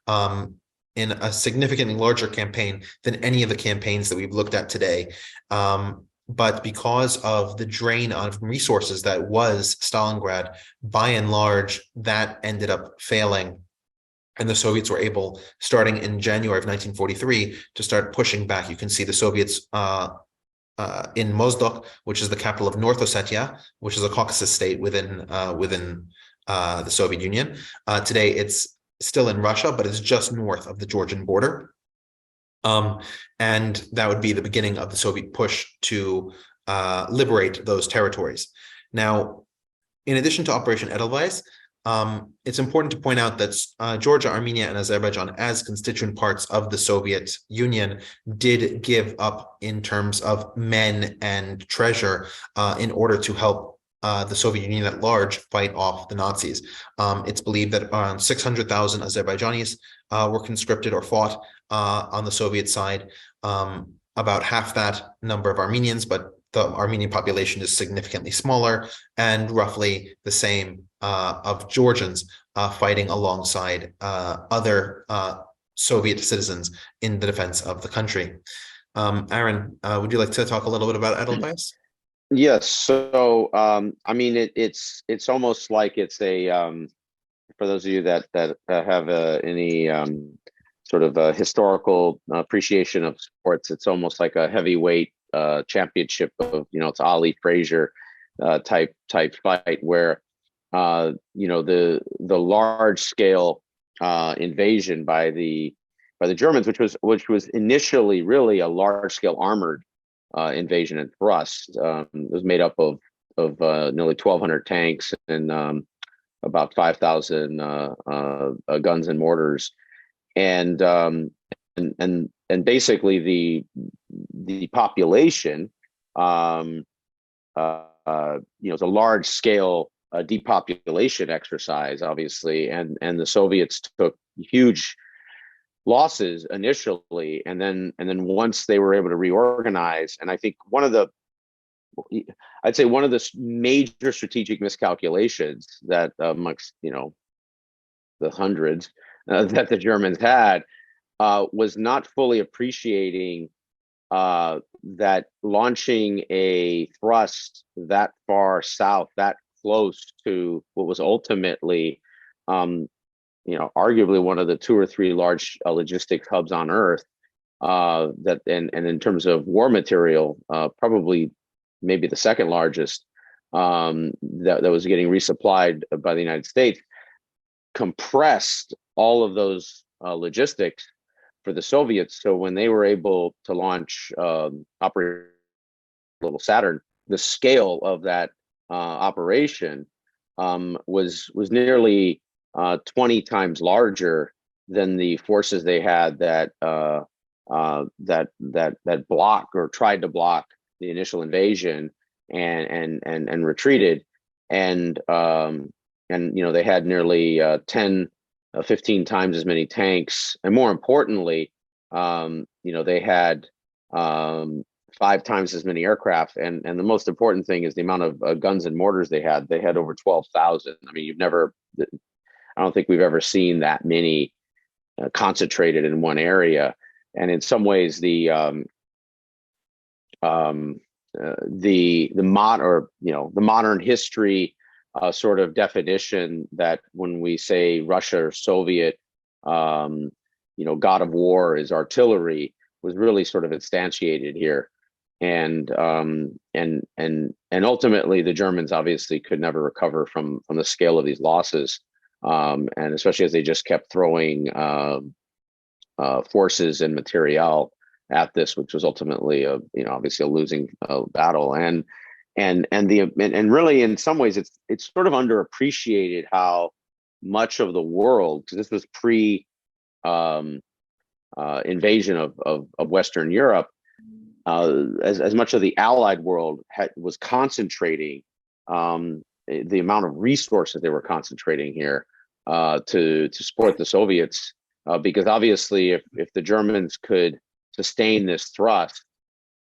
um, in a significantly larger campaign than any of the campaigns that we've looked at today. But because of the drain on resources that was Stalingrad, by and large, that ended up failing. And the Soviets were able, starting in January of 1943, to start pushing back. You can see the Soviets in Mozdok, which is the capital of North Ossetia, which is a Caucasus state within the Soviet Union. Today, it's still in Russia, but it's just north of the Georgian border. And that would be the beginning of the Soviet push to liberate those territories. Now, in addition to Operation Edelweiss, it's important to point out that Georgia, Armenia, and Azerbaijan, as constituent parts of the Soviet Union, did give up in terms of men and treasure in order to help the Soviet Union at large fight off the Nazis. It's believed that around 600,000 Azerbaijanis were conscripted or fought on the Soviet side, about half that number of Armenians, but the Armenian population is significantly smaller, and roughly the same of Georgians fighting alongside other Soviet citizens in the defense of the country. Aaron, would you like to talk a little bit about Edelweiss? Yes. So, I mean, it's almost like it's a for those of you that have any sort of historical appreciation of sports, it's almost like a heavyweight championship of, it's Ali Frazier type fight where the large scale invasion by the Germans, which was initially really a large scale armored invasion and thrust. It was made up of nearly 1,200 tanks and about 5,000 guns and mortars, and basically the population, it's a large scale depopulation exercise, obviously, and the Soviets took huge losses initially, and then once they were able to reorganize, and I think one of the major strategic miscalculations that amongst the hundreds that the Germans had was not fully appreciating that launching a thrust that far south, that close to what was ultimately, arguably one of the 2 or 3 large logistics hubs on Earth, that and in terms of war material, probably maybe the second largest, that was getting resupplied by the United States, compressed all of those logistics for the Soviets. So when they were able to launch Operation Little Saturn, the scale of that operation was nearly 20 times larger than the forces they had that blocked or tried to block the initial invasion and retreated, and they had nearly 10 15 times as many tanks, and more importantly, they had 5 times as many aircraft, and the most important thing is the amount of guns and mortars they had. They had over 12,000. I mean, I don't think we've ever seen that many concentrated in one area. And in some ways, the modern history sort of definition that when we say Russia or Soviet, God of war is artillery, was really sort of instantiated here. And ultimately, the Germans obviously could never recover from the scale of these losses, and especially as they just kept throwing forces and materiel at this, which was ultimately obviously a losing battle. And really, in some ways, it's sort of underappreciated how much of the world, because this was pre invasion of Western Europe, as much of the Allied world was concentrating the amount of resources they were concentrating here to support the Soviets, because obviously if the Germans could sustain this thrust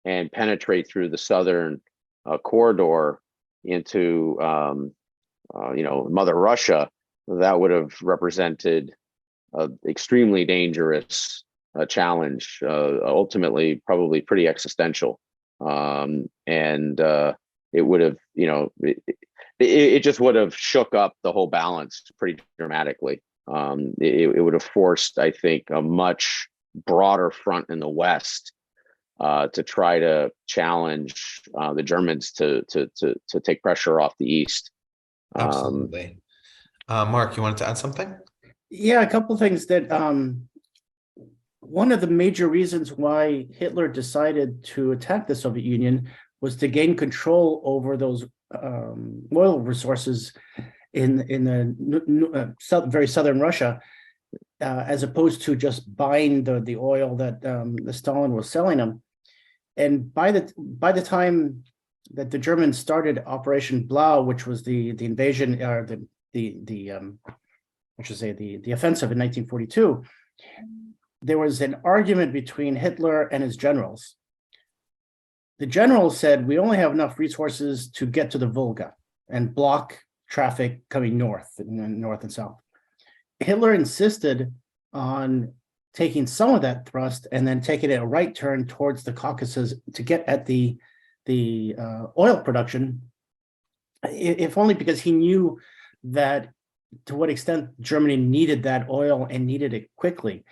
and penetrate through the southern corridor into Mother Russia, that would have represented extremely dangerous challenge, ultimately probably pretty existential. And it would have, it just would have shook up the whole balance pretty dramatically. It would have forced, I think, a much broader front in the West to try to challenge the Germans to take pressure off the East. Absolutely. Mark, you wanted to add something? Yeah, a couple of things that one of the major reasons why Hitler decided to attack the Soviet Union was to gain control over those oil resources in the very southern Russia, as opposed to just buying the oil that the Stalin was selling them. And by the time that the Germans started Operation Blau, which was the invasion, or I should say the offensive in 1942, there was an argument between Hitler and his generals. The generals said, we only have enough resources to get to the Volga and block traffic coming north and south. Hitler insisted on taking some of that thrust and then taking a right turn towards the Caucasus to get at the oil production, if only because he knew that to what extent Germany needed that oil and needed it quickly.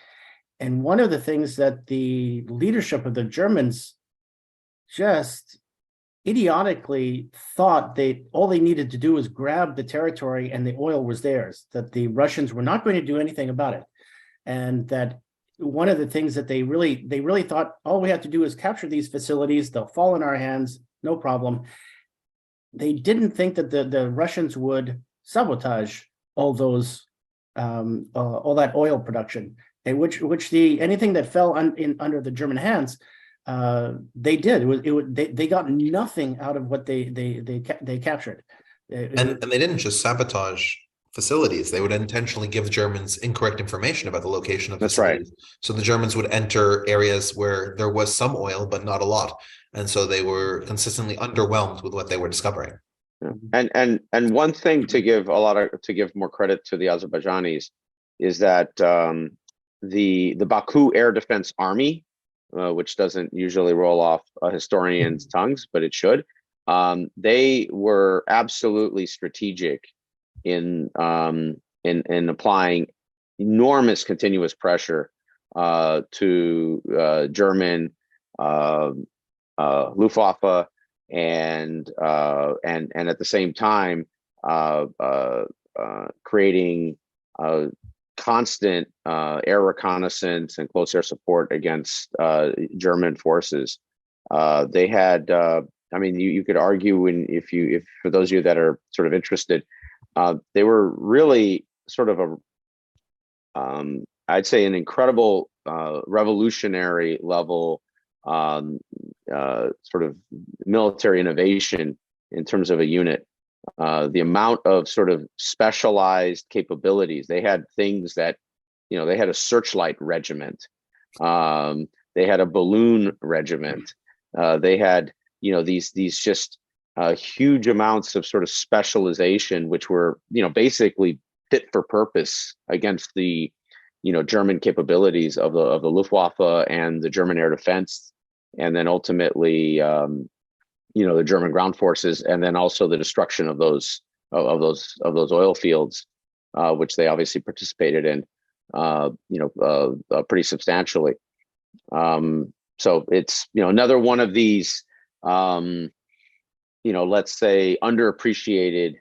And one of the things that the leadership of the Germans just idiotically thought all they needed to do was grab the territory and the oil was theirs, that the Russians were not going to do anything about it. And that one of the things that they really thought, all we have to do is capture these facilities, they'll fall in our hands, no problem. They didn't think that the Russians would sabotage all those all that oil production, and which anything that fell under the German hands, they did. They got nothing out of what they captured. And they didn't just sabotage facilities. They would intentionally give the Germans incorrect information about the location of facilities. That's right. So the Germans would enter areas where there was some oil, but not a lot. And so they were consistently underwhelmed with what they were discovering. Yeah. And one thing to give more credit to the Azerbaijanis is that the Baku Air Defense Army, which doesn't usually roll off historians' tongues, but it should. They were absolutely strategic in applying enormous continuous pressure to German Luftwaffe, and at the same time creating constant air reconnaissance and close air support against German forces. They had, I mean, you could argue, if for those of you that are sort of interested, they were really sort of I'd say an incredible revolutionary level sort of military innovation in terms of a unit. The amount of sort of specialized capabilities. They had things that, they had a searchlight regiment. They had a balloon regiment. They had, these just huge amounts of sort of specialization, which were, basically fit for purpose against the, German capabilities of the Luftwaffe and the German air defense, and then ultimately, the German ground forces, and then also the destruction of those oil fields, which they obviously participated in, pretty substantially. So it's another one of these, let's say underappreciated,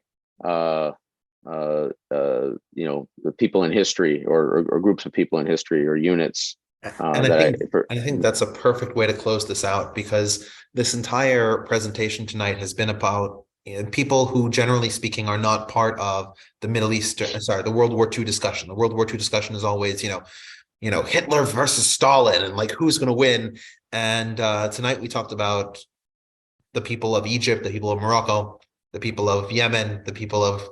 the people in history, or groups of people in history, or units. And I think that's a perfect way to close this out, because this entire presentation tonight has been about people who, generally speaking, are not part of the the World War II discussion. The World War II discussion is always, Hitler versus Stalin, and like who's going to win. And tonight we talked about the people of Egypt, the people of Morocco, the people of Yemen, the people of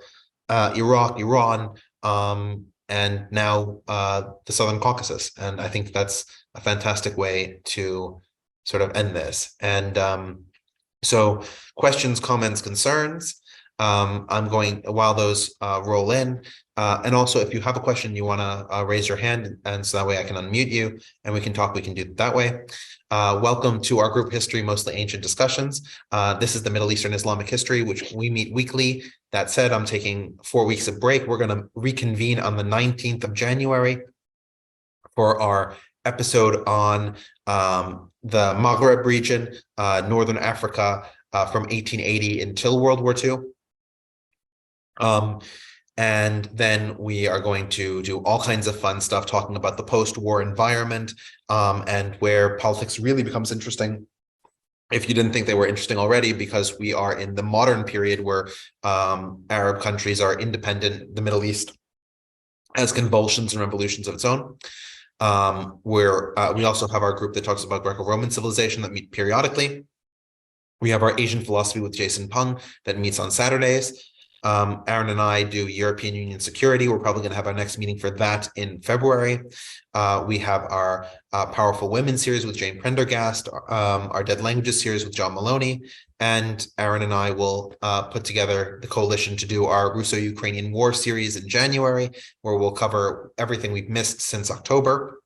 Iraq, Iran, and now the Southern Caucasus. And I think that's a fantastic way to sort of end this. And so questions, comments, concerns, I'm going, while those roll in, And also, if you have a question, you want to raise your hand, and so that way I can unmute you and we can talk. We can do it that way. Welcome to our group history, mostly ancient discussions. This is the Middle Eastern Islamic history, which we meet weekly. That said, I'm taking 4 weeks of break. We're going to reconvene on the 19th of January for our episode on the Maghreb region, Northern Africa, from 1880 until World War II. And then we are going to do all kinds of fun stuff, talking about the post-war environment, and where politics really becomes interesting, if you didn't think they were interesting already, because we are in the modern period where Arab countries are independent. The Middle East has convulsions and revolutions of its own. Where we also have our group that talks about Greco-Roman civilization that meet periodically. We have our Asian philosophy with Jason Peng that meets on Saturdays. Aaron and I do European Union security. We're probably going to have our next meeting for that in February. We have our Powerful Women series with Jane Prendergast, our Dead Languages series with John Maloney, and Aaron and I will put together the coalition to do our Russo-Ukrainian War series in January, where we'll cover everything we've missed since October.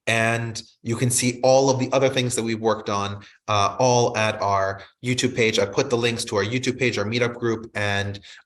And you can see all of the other things that we've worked on all at our YouTube page. I put the links to our YouTube page, our meetup group, and